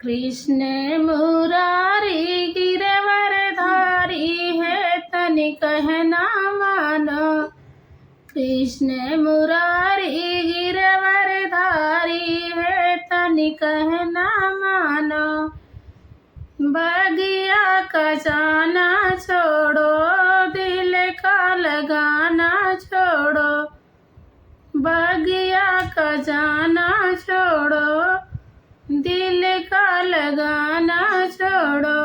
कृष्ण मुरारी गिरवरधारी है तनिक है ना मानो। कृष्ण मुरारी गिरवरधारी है तनिक है ना मानो। बगिया का जाना छोड़ो, दिल का लगाना छोड़ो। बगिया का जाना छोड़ो, दिल का लगाना छोड़ो।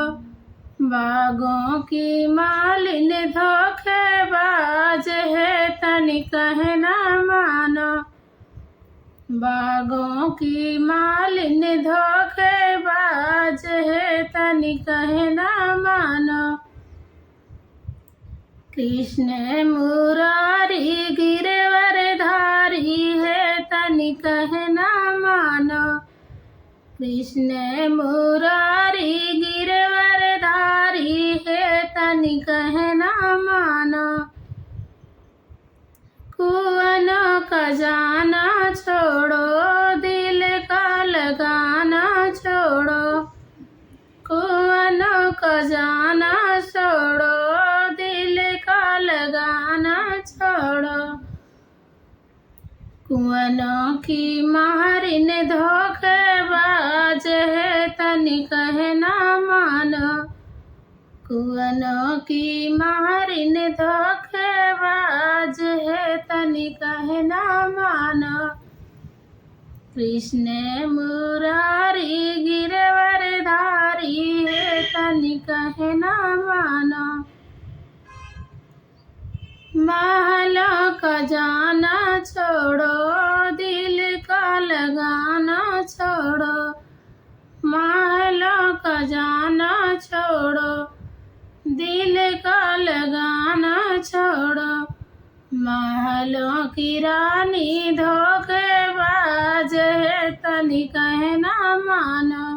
बागों की मालिन धोखेबाज है तनिक है ना मानो। बागों की मालिन धोखेबाज है तनिक है ना मानो। कृष्ण मुरारी गिरवरधारी है तनिक है ना मानो। कृष्ण मुरारी गिरवरधारी है तनिक है ना मानो। कुआनों का जाना छोड़ो, दिल का लगाना छोड़ो। कुआनों का जाना छोड़ो, दिल का लगाना छोड़ो। कुआनों की मारिन धोखेबाज है तनिक है ना मानो। कुआनों की मारिन धोखेबाज है तनिक है ना मानो। कृष्ण मुरारी गिरवरधारी है तनिक है ना मानो। महलों का जाना छोड़ो, दिल का लगाना छोड़ो। महलों का जाना छोड़ो, दिल का लगाना छोड़ो। महलों की रानी धोखेबाज है तनिक है ना मानो।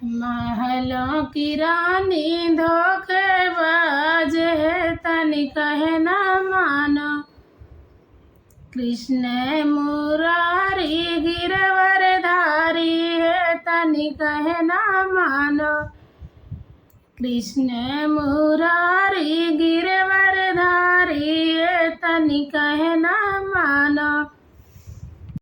महलों की रानी धोखेबाज है तनिक है ना मानो। कृष्ण मुरारी गिरवरधारी है तनिक है ना मानो। कृष्ण मुरारी गिरवरधारी है तनिक है ना मानो।